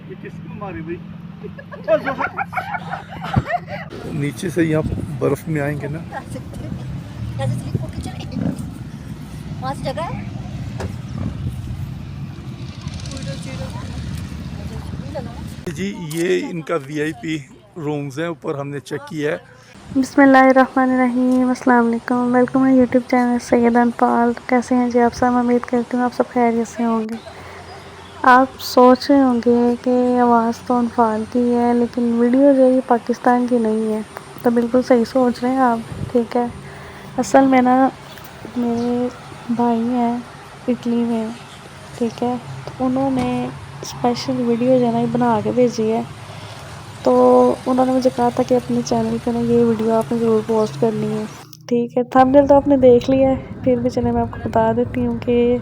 ये किसको मारे भाई? नीचे से यहाँ बर्फ में आएंगे ना, वहाँ से जगह है। जी ये इनका वीआईपी रूम्स हैं, ऊपर हमने चेक किया है। बिस्मिल्लाहिर्रहमानिर्रहीम, अस्सलाम वालेकुम। वेलकम है यूट्यूब चैनल सैयद अनफाल। कैसे हैं जी आप सब? उम्मीद करती हूँ आप सब खैरियत से होंगे। आप सोच रहे होंगे कि आवाज़ तो अनफाल की है लेकिन वीडियो जो है पाकिस्तान की नहीं है। तो बिल्कुल सही सोच रहे हैं आप, ठीक है। असल में ना मेरे भाई हैं इटली में, ठीक है। तो उन्होंने स्पेशल वीडियो जो है ना बना के भेजी है। तो उन्होंने मुझे कहा था कि अपने चैनल पे ना ये वीडियो आपने ज़रूर पोस्ट करनी है, ठीक है। थंबनेल तो आपने देख लिया है, फिर भी चले मैं आपको बता देती हूँ कि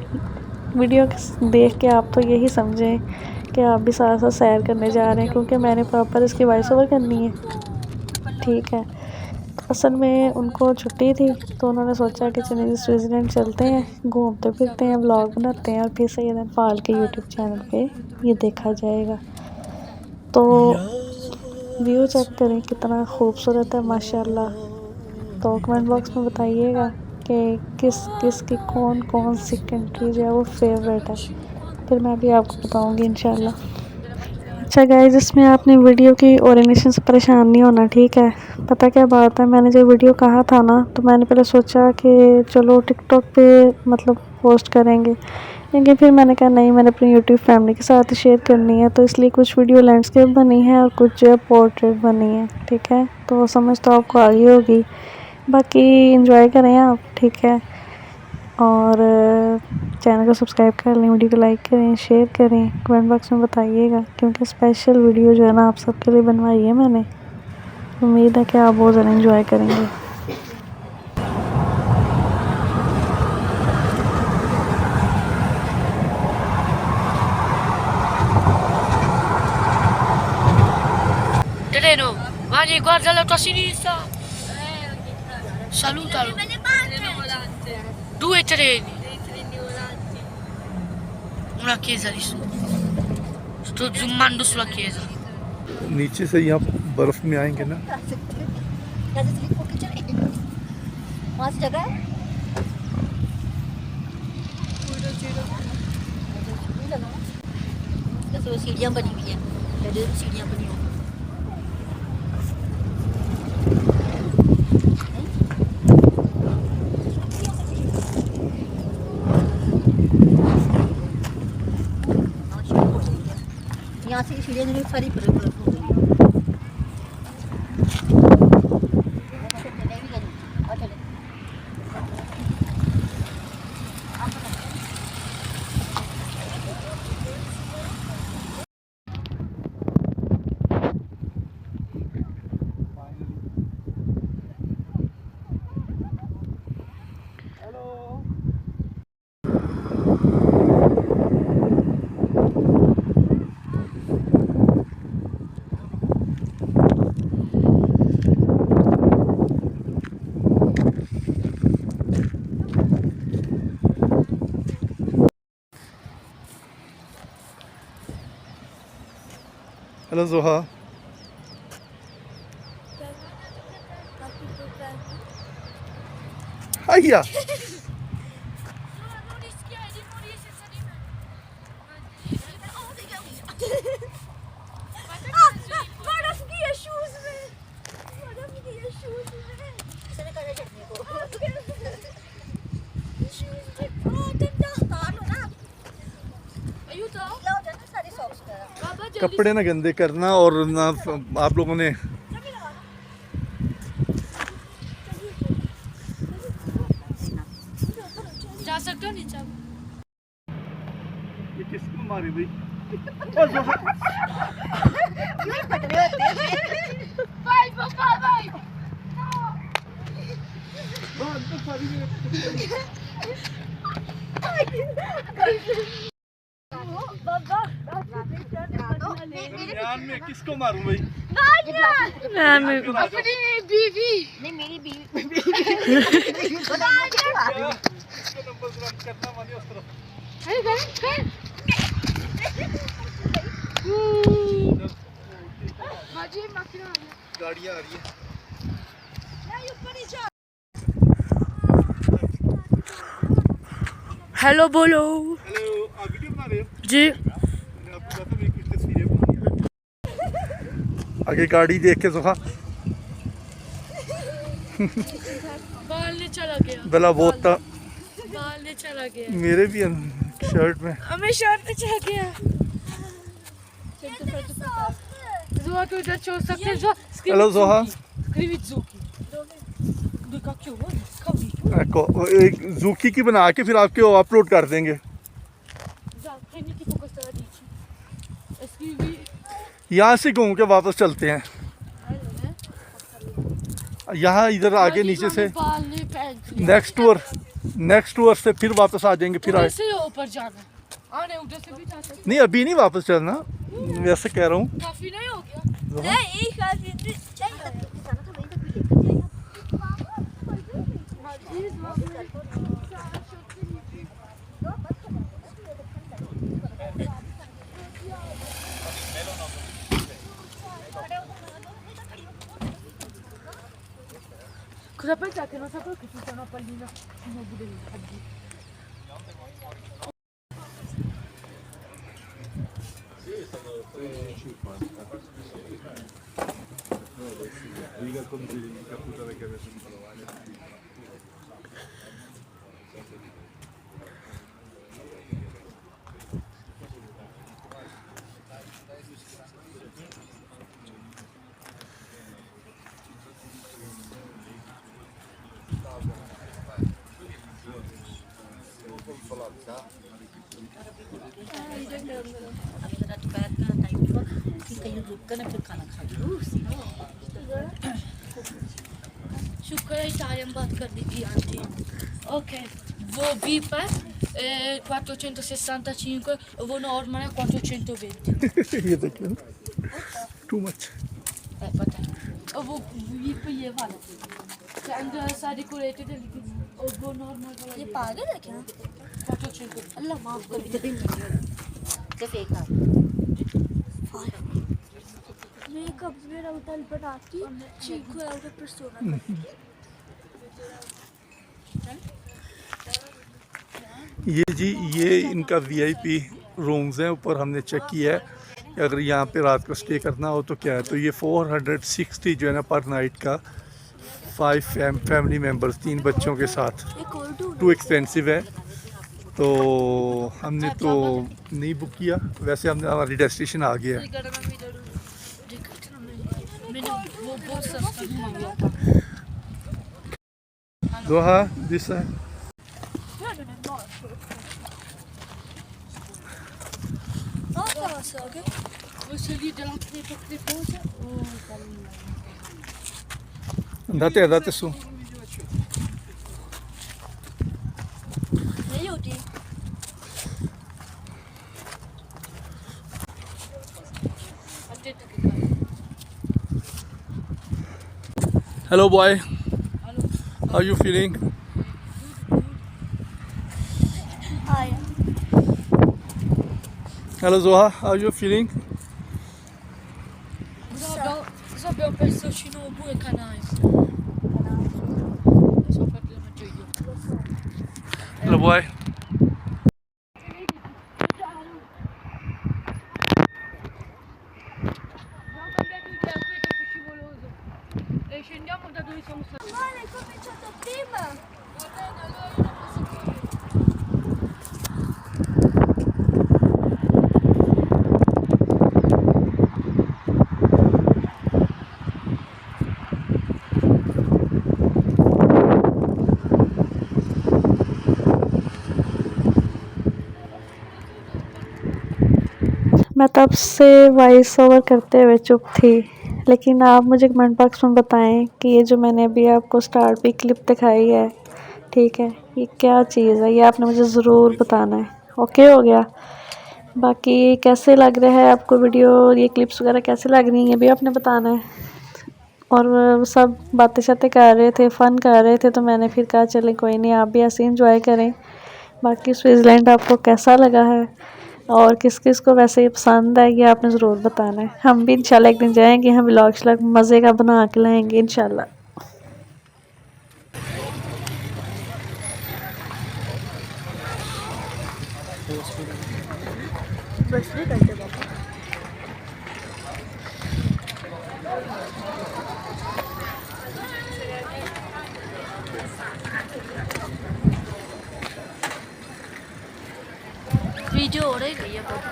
वीडियो देख के आप तो यही समझें कि आप भी साथ साथ सैर करने जा रहे हैं, क्योंकि मैंने प्रॉपर इसकी वॉइस ओवर करनी है, ठीक है। तो असल में उनको छुट्टी थी तो उन्होंने सोचा कि चलिए स्विट्ज़रलैंड चलते हैं, घूमते फिरते हैं, व्लॉग बनाते हैं और फिर सैयद अनफाल के यूट्यूब चैनल पे ये देखा जाएगा। तो व्यू चेक करें कितना खूबसूरत है माशाल्लाह। तो कमेंट बॉक्स में बताइएगा कि किस किस की कौन कौन सी कंट्री जो है वो फेवरेट है, फिर मैं भी आपको बताऊंगी इंशाल्लाह। अच्छा गाइस, इसमें आपने वीडियो की ओरिएंटेशन से परेशान नहीं होना, ठीक है। पता क्या बात है, मैंने जब वीडियो कहा था ना तो मैंने पहले सोचा कि चलो टिकटॉक पे मतलब पोस्ट करेंगे, लेकिन फिर मैंने कहा नहीं, मैंने अपनी यूट्यूब फैमिली के साथ ही शेयर करनी है। तो इसलिए कुछ वीडियो लैंडस्केप बनी है और कुछ जो है पोर्ट्रेट बनी है, ठीक है। तो समझ तो आपको आ गई होगी, बाकी एंजॉय करें आप, ठीक है। और चैनल को सब्सक्राइब कर लें, वीडियो को लाइक करें, शेयर करें, कमेंट बॉक्स में बताइएगा, क्योंकि स्पेशल वीडियो जो है ना आप सबके लिए बनवाई है मैंने। उम्मीद है कि आप बहुत ज़्यादा एंजॉय करेंगे। Terreno, Mani, guarda la tua sinistra. Salutalo. Due treni. Una chiesa lì su. Sto zoomando sulla chiesa. नीचे से यहाँ बर्फ में आएंगे ना, वहाँ से जगह है। तो सीढ़ियाँ बनी हुई हैं, सीढ़ियाँ बनी हुई हैं। यहाँ से सीढ़ियाँ जो सारी बर्फ हो गई है। हेलो जोहा। आइया कपड़े ना गंदे करना, और ना आप लोगों ने जा सकते हो नीचे? ये किसको मारे भाई? Vai, papà, vai! में किसको मारूं भाई? अपनी बीवी। नहीं, मेरी बीवी। अरे गाड़ियाँ आ रही है। हेलो बोलो। हेलो, आप वीडियो बना रहे हो? जी। मैंने आपको कहा था मेरी कुछ तस्वीरें बनानी है। आगे गाड़ी देख के जोहा बाल ने चला गया। बेला बहुत था बाल ने चला गया। मेरे भी शर्ट में। हमें शर्ट में चला गया। Zoha tu uite ce o să crezi, Zoha? Hello, Zoha. Scriviți Zuki. De ca ce ori? ecco, ज़ूकी की बना के फिर आपके अपलोड कर देंगे। Da, prendi tipo questa radice. E scrivi यहाँ से घूम के वापस चलते हैं। यहाँ इधर आगे नीचे से बाल ने पहन लिया। नेक्स्ट टूर से फिर वापस आ जाएंगे। फिर उधर आए से ऊपर जाना। आने उधर से भी जा सकते। नहीं, अभी नहीं वापस चलना, वैसे कह रहा हूँ। काफी नहीं हो गया? नहीं, काफी चाहिए। जाना था वहीं तक भी लेकर जाइए। Cosa pensa che non sapevo che ci sia una pallina una budellina? अभी जरा दोपहर का टाइम हुआ कि कहीं रुक कर ना फिर खाना खा लूँ। शुक्र है इटालियन बात कर दी थी आंटी। Ok, वो VIP è 465, वो normal è 420. ये देखिए टू मच। पता है। और वो VIP ये वाला है। अंदर सारी कुरेटी थे लेकिन और वो नॉर्मल वाला ये पागल है क्या? 420. अल्लाह माफ कर। जैसे एक Makeup vera utal banati, 5 euro persona. ये इनका VIP रूम्स हैं। ऊपर हमने चेक किया है कि अगर यहाँ पे रात को स्टे करना हो तो क्या है। तो ये 460 जो है ना पर नाइट का, 5 फैमिली मेम्बर्स, 3 बच्चों के साथ। टू एक्सपेंसिव है, तो हमने तो नहीं बुक किया। वैसे हमने हमारी डेस्टिनेशन आ गया है। मैंने वो बहुत सस्ता मंगाया था। दोहा दिस है। वो चलिए जलाते पकते पहुंचे। Andate su। Ne aiuti? Attento che cade. Hello boy, how you feeling? Hi. Hello Zoha, how you feeling? Abbiamo perso Shinobu e Kanai. Sono fatti la mangio io. Hello boy. Abbiamo cambiato idea, qui è troppo scivoloso. E scendiamo da dove siamo stati. Male, hai cominciato prima. Va bene, allora io non posso correre. मैं तब से voice over करते हुए चुप थी, लेकिन आप मुझे कमेंट बॉक्स में बताएं कि ये जो मैंने अभी आपको स्टार्ट पे क्लिप दिखाई है, ठीक है, ये क्या चीज़ है, ये आपने मुझे ज़रूर बताना है। ओके हो गया। बाकी कैसे लग रहा है आपको वीडियो, ये क्लिप्स वगैरह कैसे लग रही हैं, ये भी आपने बताना है। और सब बातें शातें कर रहे थे, फ़न कर रहे थे, तो मैंने फिर कहा चलें कोई नहीं, आप भी ऐसे इंजॉय करें। बाकी स्विट्ज़रलैंड आपको कैसा लगा है और किस किस को वैसे ये पसंद है ये आपने ज़रूर बताना है। हम भी इंशाल्लाह एक दिन जाएंगे, हम व्लॉग श्लॉग मज़े का बना के लाएंगे इंशाल्लाह। बस नहीं करते पापा। वीडियो हो रही है पापा।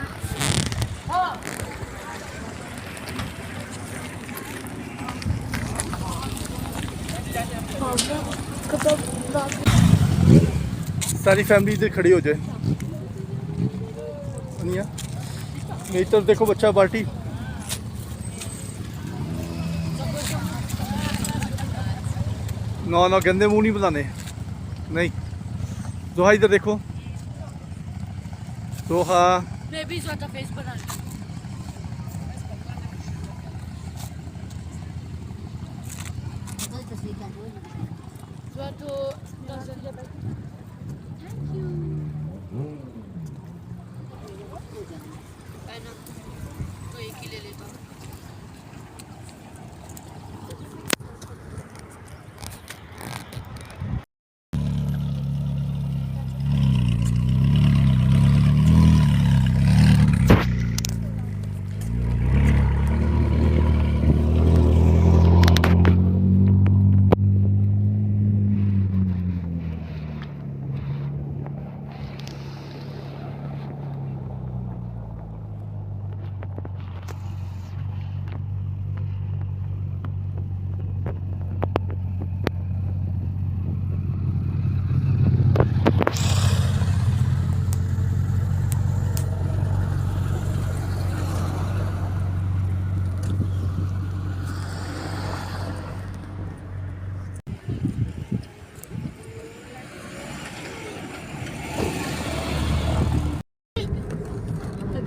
सारी फैमिली इधर खड़ी हो जाए। अनिया मेरी तरफ देखो बच्चा पार्टी। ना गंदे मुंह नहीं बनाने। नहीं दोहा इधर देखो। दोहा मैं भी ज़्यादा फेस बना लूँ। तो एक ही ले लेता हूँ।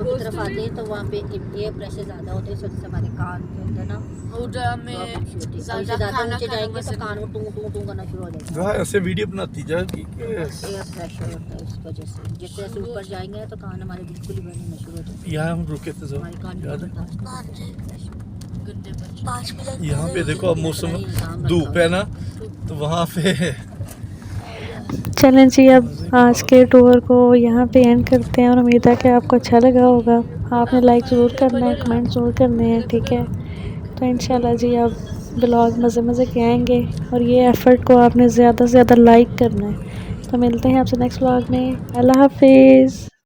की तरफ आते हैं तो वहाँ पे एयर प्रेशर ज़्यादा होता है, इस वजह से हमारे कान के अंदर ना उधर में प्रॉब्लम होती है। और ज़्यादा ज़्यादा खाना नीचे खाना जाएंगे तो पसंद कान में टू टू टू करना शुरू हो जाएगा। दोहा ऐसे वीडियो बनाती जा कि एयर प्रेशर होता है इस वजह से। जिस तरह से ऊपर जाएंगे तो कान हमारे बिल्कुल ही बंद होना शुरू हो जाते हैं। यहाँ हम रुके थे हमारे कान में याद है? गंदे बच्चे। यहाँ पे देखो अब मौसम धूप है ना तो वहाँ पे चलें जी, अब आज के टूर को यहाँ पे एंड करते हैं और उम्मीद है कि आपको अच्छा लगा होगा। आपने लाइक ज़रूर करना है, कमेंट ज़रूर करने हैं, ठीक है। तो इंशाल्लाह जी अब ब्लॉग मज़े मज़े के आएंगे और ये एफ़र्ट को आपने ज़्यादा से ज़्यादा लाइक करना है। तो मिलते हैं आपसे नेक्स्ट ब्लॉग में। अल्लाह हाफिज़।